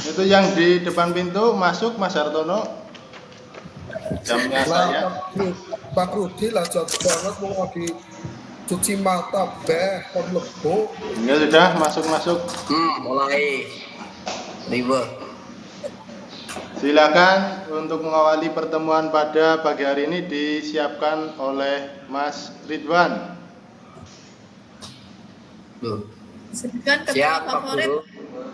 Itu yang di depan pintu masuk Mas Hartono. Jamnya saya. Pak Rudi lah jauh banget mau lagi cuci mata kon lebo. Ya sudah masuk. Mulai ribe. Silakan untuk mengawali pertemuan pada pagi hari ini disiapkan oleh Mas Ridwan. Silakan ketua Siap Pak favorit.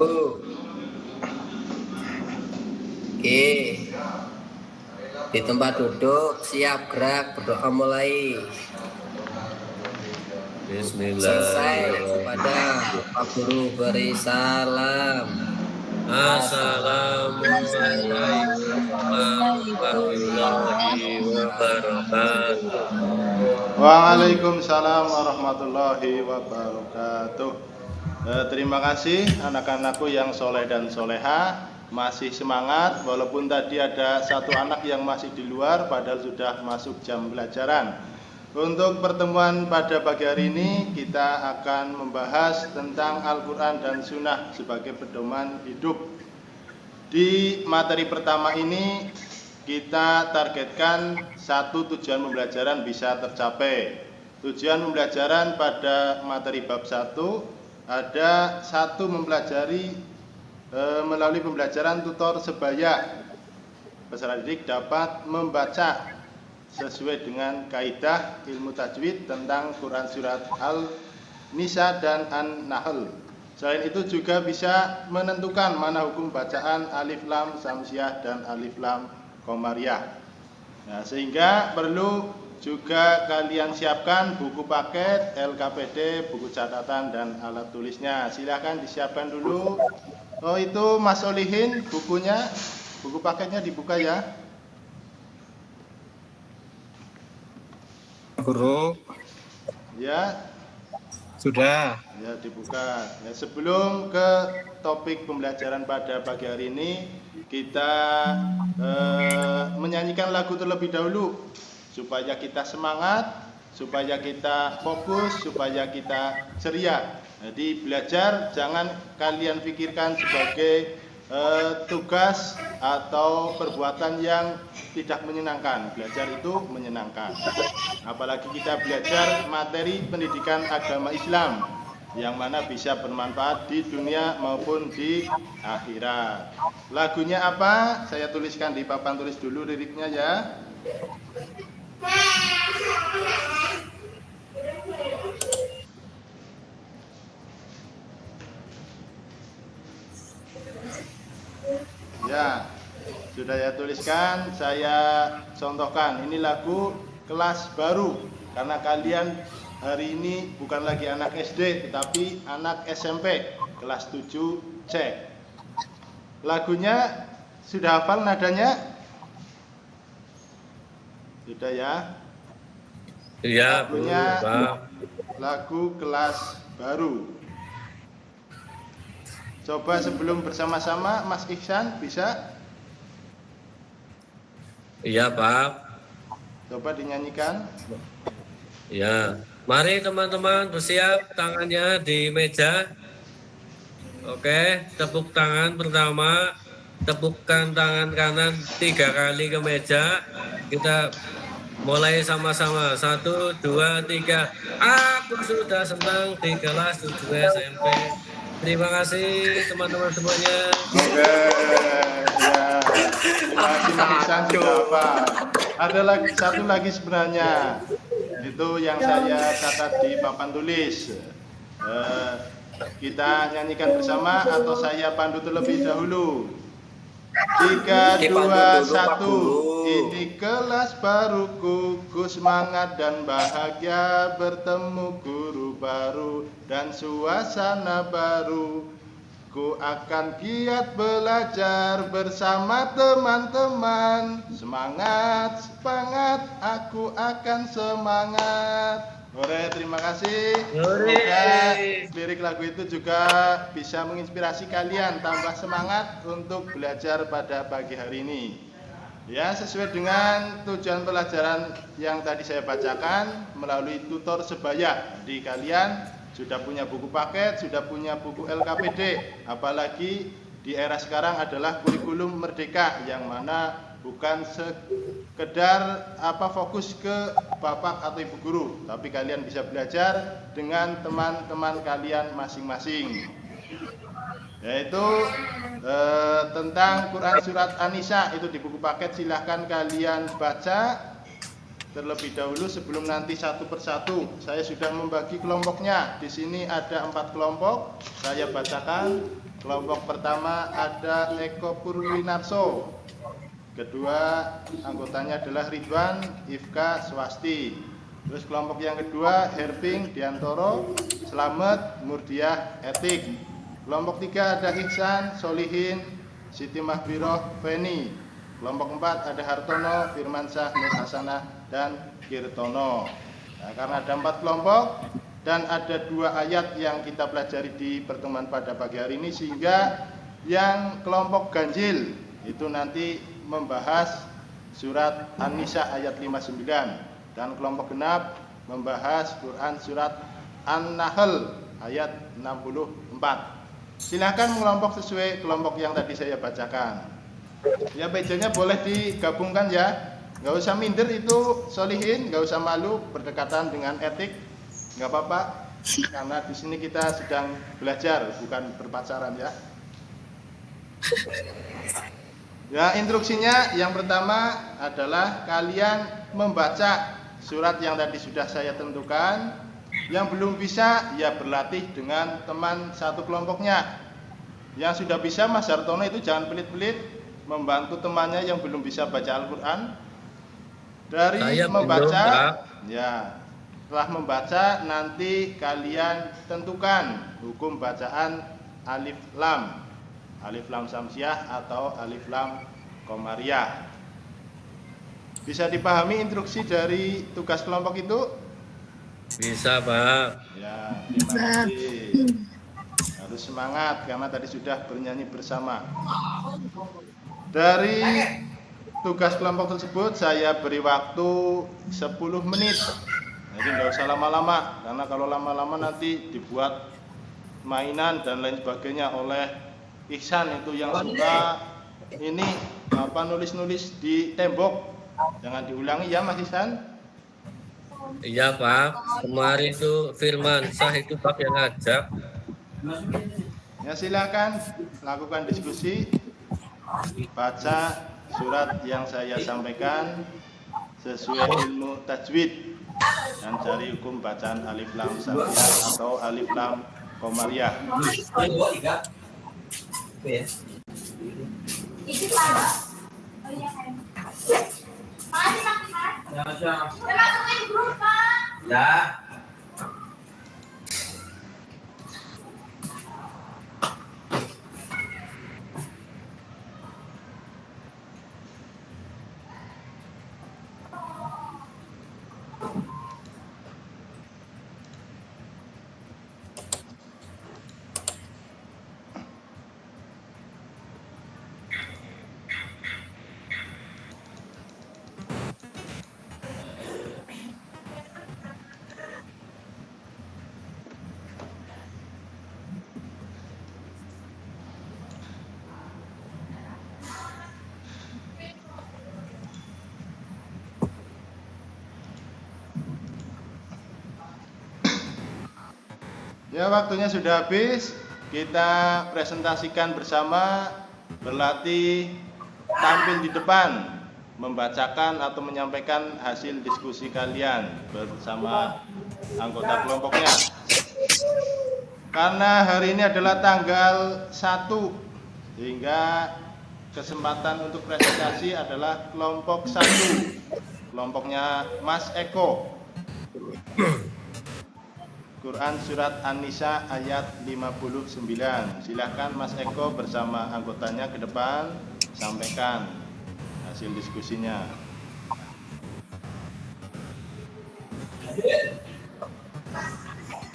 Guru. Oke. Di tempat duduk, siap gerak, berdoa mulai. Selesai kepada Pak Guru beri salam. Assalamualaikum warahmatullahi wabarakatuh. Waalaikumsalam warahmatullahi wabarakatuh. Terima kasih anak-anakku yang soleh dan soleha, masih semangat walaupun tadi ada satu anak yang masih di luar padahal sudah masuk jam pelajaran. Untuk pertemuan pada pagi hari ini kita akan membahas tentang Al-Quran dan Sunnah sebagai pedoman hidup. Di materi pertama ini kita targetkan satu tujuan pembelajaran bisa tercapai. Tujuan pembelajaran pada materi bab 1 ada satu mempelajari melalui pembelajaran tutor sebaya. Peserta didik dapat membaca sesuai dengan kaidah ilmu tajwid tentang Quran surat Al-Nisa dan An-Nahl. Selain itu juga bisa menentukan mana hukum bacaan alif lam samsiah dan alif lam komariah. Nah, sehingga perlu juga kalian siapkan buku paket, LKPD, buku catatan dan alat tulisnya. Silahkan disiapkan dulu. Oh itu Mas Solihin bukunya, buku paketnya dibuka ya. Guru. Ya. Sudah. Ya dibuka. Ya, sebelum ke topik pembelajaran pada pagi hari ini, kita menyanyikan lagu terlebih dahulu supaya kita semangat, supaya kita fokus, supaya kita ceria. Jadi belajar jangan kalian pikirkan sebagai tugas atau perbuatan yang tidak menyenangkan. Belajar itu menyenangkan. Apalagi kita belajar materi pendidikan agama Islam yang mana bisa bermanfaat di dunia maupun di akhirat. Lagunya apa? Saya tuliskan di papan tulis dulu liriknya ya. Ya, sudah saya tuliskan, saya contohkan. Ini lagu kelas baru karena kalian hari ini bukan lagi anak SD tetapi anak SMP kelas 7C. Lagunya sudah hafal nadanya? Sudah ya? Iya, Lagunya lagu kelas baru. Coba sebelum bersama-sama Mas Ihsan bisa? Iya, Pak. Coba dinyanyikan. Ya. Mari teman-teman bersiap tangannya di meja. Oke, tepuk tangan pertama. Tepukkan tangan kanan 3 kali ke meja. Kita mulai sama-sama. 1, 2, 3. Aku sudah senang di kelas 7 SMP. Terima kasih teman-teman semuanya. Oke, ya. Terima kasih Mas Ihsan sudah apa? Ada lagi satu lagi sebenarnya. Itu yang saya catat di papan tulis. Kita nyanyikan bersama atau saya pandu terlebih dahulu. 3, 2, 1. Ini kelas baruku, ku semangat dan bahagia bertemu guru baru dan suasana baru. Ku akan giat belajar bersama teman-teman. Semangat, semangat, aku akan semangat. Oke, terima kasih. Semoga lirik lagu itu juga bisa menginspirasi kalian tambah semangat untuk belajar pada pagi hari ini. Ya, sesuai dengan tujuan pelajaran yang tadi saya bacakan melalui tutor sebaya. Di kalian sudah punya buku paket, sudah punya buku LKPD, apalagi di era sekarang adalah kurikulum merdeka, yang mana bukan sekedar fokus ke bapak atau ibu guru, tapi kalian bisa belajar dengan teman-teman kalian masing-masing, yaitu tentang Quran Surat An-Nisa. Itu di buku paket, silahkan kalian baca terlebih dahulu sebelum nanti satu persatu. Saya sudah membagi kelompoknya. Di sini ada 4 kelompok. Saya bacakan. Kelompok pertama ada Eko Purwinarso. Kedua anggotanya adalah Ridwan Ifka Swasti. Terus kelompok yang kedua Herping Diantoro, Slamet Murdiah Etik. Kelompok 3 ada Ihsan Solihin Siti Mahbiroh Feni. Kelompok 4 ada Hartono Firmansyah Nur Hasanah dan Kirtono. Nah, karena ada 4 kelompok dan ada 2 ayat yang kita pelajari di pertemuan pada pagi hari ini, sehingga yang kelompok ganjil itu nanti membahas surat An-Nisa ayat 59 dan kelompok genap membahas Quran surat An-Nahl ayat 64. Silakan mengelompok sesuai kelompok yang tadi saya bacakan. Ya, mejanya boleh digabungkan ya. Nggak usah minder, itu solihin, nggak usah malu, berdekatan dengan etik, nggak apa-apa, karena di sini kita sedang belajar, bukan berpacaran ya. Ya, instruksinya yang pertama adalah kalian membaca surat yang tadi sudah saya tentukan. Yang belum bisa, ya berlatih dengan teman satu kelompoknya. Yang sudah bisa, Mas Hartono itu jangan pelit-pelit membantu temannya yang belum bisa baca Al-Quran. Dari Saya membaca, belum, ya setelah membaca nanti kalian tentukan hukum bacaan alif lam samsiah atau alif lam komariah. Bisa dipahami instruksi dari tugas kelompok itu? Bisa, Pak. Ya, terima kasih. Harus semangat karena tadi sudah bernyanyi bersama. Dari tugas kelompok tersebut saya beri waktu 10 menit. Jadi nggak usah lama-lama, karena kalau lama-lama nanti dibuat mainan dan lain sebagainya oleh Ihsan itu yang suka ini nulis-nulis di tembok. Jangan diulangi ya Mas Ihsan. Iya, Pak. Kemarin itu Firmansyah itu Pak yang ngajak. Ya, silakan lakukan diskusi, baca surat yang saya sampaikan sesuai ilmu tajwid dan cari hukum bacaan alif lam samsiah atau alif lam komariah. Ya. Ya, waktunya sudah habis. Kita presentasikan bersama, berlatih tampil di depan, membacakan atau menyampaikan hasil diskusi kalian bersama anggota kelompoknya. Karena hari ini adalah tanggal 1, sehingga kesempatan untuk presentasi adalah kelompok 1, kelompoknya Mas Eko. Quran Surat An-Nisa ayat 59. Silahkan Mas Eko bersama anggotanya ke depan, sampaikan hasil diskusinya.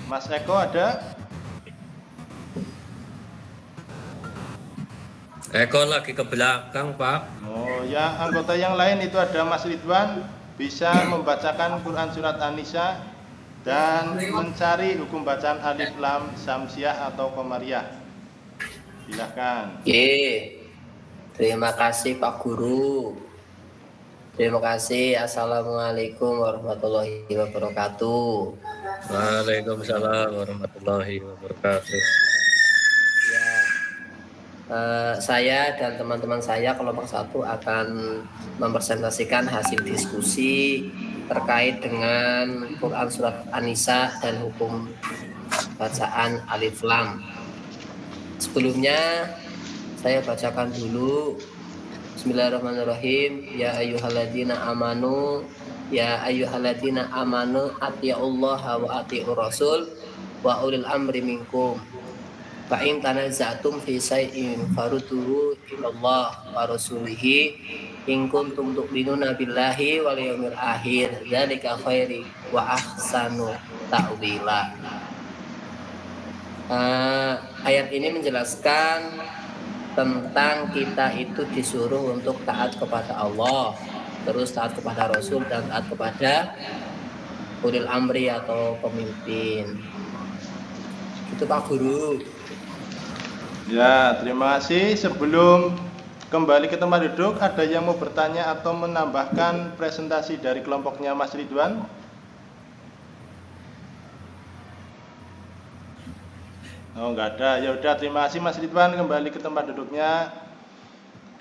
Mas Eko ada? Eko lagi ke belakang, Pak. Oh ya, anggota yang lain itu ada Mas Ridwan, bisa membacakan Quran Surat An-Nisa dan mencari hukum bacaan alif lam samsiah atau komariah. Silahkan. Oke. Terima kasih Pak Guru. Terima kasih. Assalamualaikum warahmatullahi wabarakatuh. Waalaikumsalam warahmatullahi wabarakatuh. Ya, saya dan teman-teman saya kelompok 1 akan mempresentasikan hasil diskusi terkait dengan Quran Surat An-Nisa dan hukum bacaan Alif Lam. Sebelumnya saya bacakan dulu. Bismillahirrahmanirrahim. Ya ayyuhalladzina amanu atiullaha wa atiur rasul wa ulil amri minkum. Fa in tanaza'tum fi shay'in farudduhu ilallah wa rasulihi in kuntum tu'minuna billahi wal yawmil akhir. Dzalika khairu wa ahsanu ta'wila. Ayat ini menjelaskan tentang kita itu disuruh untuk taat kepada Allah, terus taat kepada Rasul, dan taat kepada ulil amri atau pemimpin. Itu Pak Guru. Ya, terima kasih. Sebelum kembali ke tempat duduk, ada yang mau bertanya atau menambahkan presentasi dari kelompoknya Mas Ridwan? Oh, enggak ada. Ya udah, terima kasih Mas Ridwan, kembali ke tempat duduknya.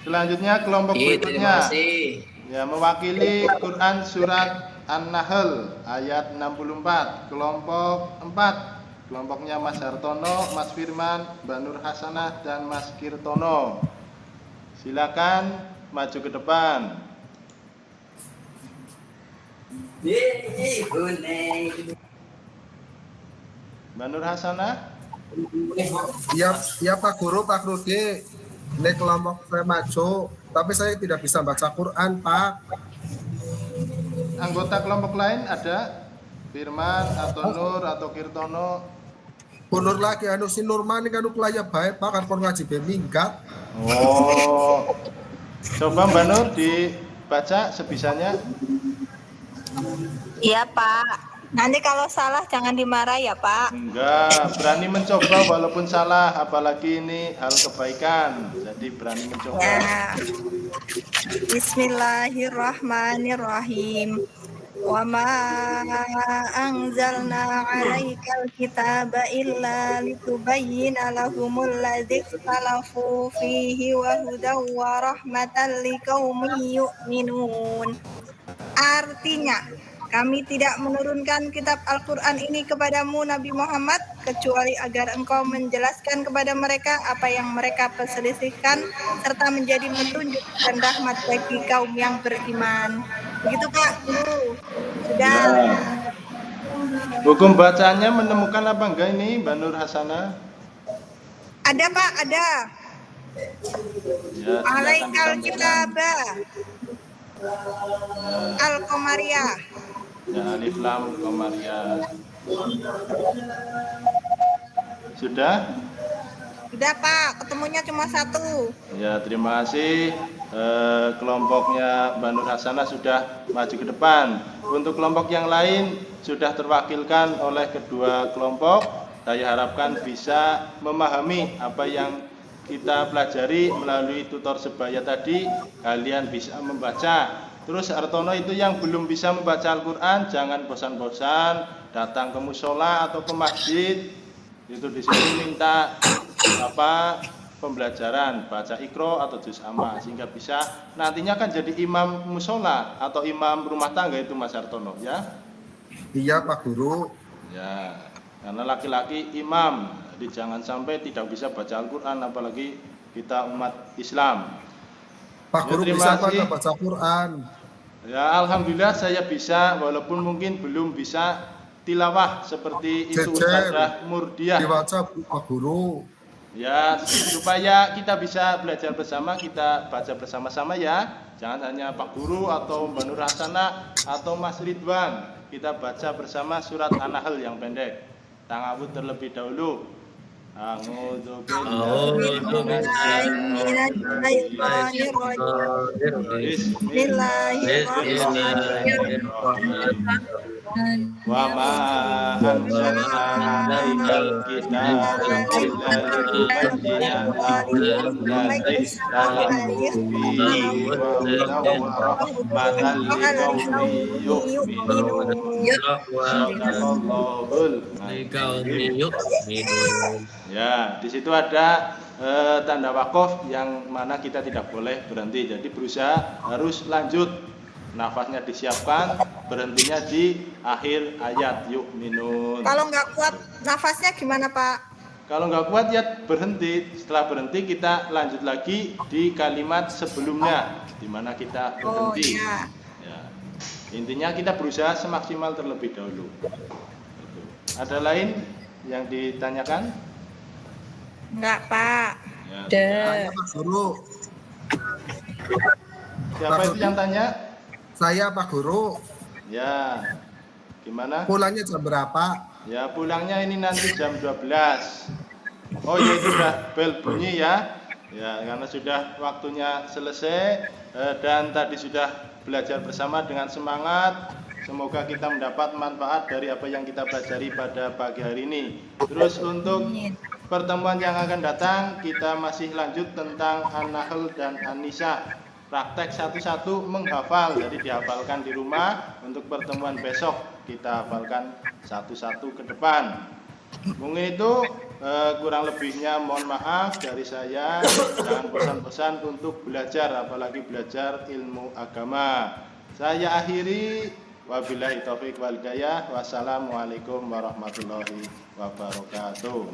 Selanjutnya kelompok berikutnya. Terima kasih. Ya, mewakili Quran surat An-Nahl ayat 64, kelompok 4. Kelompoknya Mas Hartono, Mas Firman, Mbak Nur Hasanah, dan Mas Kirtono. Silakan maju ke depan. Mbak Nur Hasanah? Ya Pak Guru, Pak Rudi, ini kelompok saya maju, tapi saya tidak bisa baca Quran, Pak. Anggota kelompok lain ada? Firman atau Nur atau Kirtono? Nur lagi anu si Nurman ini anu kelaya baik, Pak, kan pun ngaji minggat. Oh. Coba Mbak Nur dibaca sebisanya. Iya Pak. Nanti kalau salah jangan dimarah ya Pak. Enggak, berani mencoba walaupun salah, apalagi ini hal kebaikan. Jadi berani mencoba. Ya. Bismillahirrahmanirrahim. Wa ma anzalna 'alaikal kitaba illa litubayyana lahumul ladzi ikhtalafu fihi wa hudaw wa rahmatan liqaumin yu'minun. Artinya, kami tidak menurunkan kitab Al-Quran ini kepadamu Nabi Muhammad kecuali agar engkau menjelaskan kepada mereka apa yang mereka perselisihkan serta menjadi petunjuk dan rahmat bagi kaum yang beriman. Begitu Pak Guru. Sudah. Ya. Hukum bacanya menemukan apa enggak ini Mbak Nur Hasanah? Ada Pak, ada. Ya, Alaikal kitabah. Al-Qamariyah. Ya, Alif Lam Qamariyah. Sudah? Sudah Pak, ketemunya cuma satu. Ya, terima kasih. Kelompoknya Mbak Nur Hasanah sudah maju ke depan. Untuk kelompok yang lain sudah terwakilkan oleh kedua kelompok. Saya harapkan bisa memahami apa yang kita pelajari melalui tutor sebaya tadi. Kalian bisa membaca. Terus Hartono itu yang belum bisa membaca Al-Quran, jangan bosan-bosan datang ke musola atau ke masjid. Itu di sini minta pembelajaran baca Iqra atau juz amma sehingga bisa nantinya kan jadi imam musola atau imam rumah tangga itu Mas Hartono ya. Iya Pak Guru. Ya, karena laki-laki imam, jadi jangan sampai tidak bisa baca Al-Quran apalagi kita umat Islam. Pak Guru terima bisa kasih. baca Quran? Ya, alhamdulillah saya bisa walaupun mungkin belum bisa tilawah seperti itu Ustazah Murdiah. Dibaca Pak Guru. Ya, supaya kita bisa belajar bersama, kita baca bersama-sama ya. Jangan hanya Pak Guru atau Mbak Nur Hasanah atau Mas Ridwan. Kita baca bersama surat An-Nahl yang pendek. Ta'awudz terlebih dahulu. A'udzu Bismillahirrahmanirrahim. wa ma anzalna 'alaikal kitaba illa litubayyana lahum alladzi ikhtalafu fihi wa hudan wa rahmatan liqaumin yu'minun. Sadaqallahul minum. Ya, di situ ada tanda wakaf yang mana kita tidak boleh berhenti. Jadi berusaha harus lanjut. Nafasnya disiapkan, berhentinya di akhir ayat yu'minun. Kalau nggak kuat nafasnya gimana Pak? Kalau nggak kuat ya berhenti. Setelah berhenti kita lanjut lagi di kalimat sebelumnya, di mana kita berhenti. iya. Ya. Intinya kita berusaha semaksimal terlebih dahulu. Ada lain yang ditanyakan? Enggak Pak. Ya. Tanya Pak Guru. Siapa itu yang tanya? Saya Pak Guru. Ya. Gimana? Pulangnya jam berapa? Ya pulangnya ini nanti jam 12. Oh ya itu sudah bel bunyi ya. Ya karena sudah waktunya selesai dan tadi sudah belajar bersama dengan semangat. Semoga kita mendapat manfaat dari apa yang kita pelajari pada pagi hari ini. Terus untuk pertemuan yang akan datang kita masih lanjut tentang An-Nahl dan An-Nisa. Praktek satu-satu menghafal, jadi dihafalkan di rumah. Untuk pertemuan besok kita hafalkan satu-satu ke depan. Mungkin itu kurang lebihnya mohon maaf dari saya. Jangan bosan-bosan untuk belajar, apalagi belajar ilmu agama. Saya akhiri, wabillahi taufiq wal hidayah. Wassalamualaikum warahmatullahi wabarakatuh.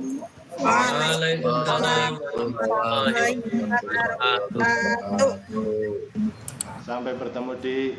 Waalaikumsalam warahmatullahi wabarakatuh. Wabarakatuh. Sampai bertemu di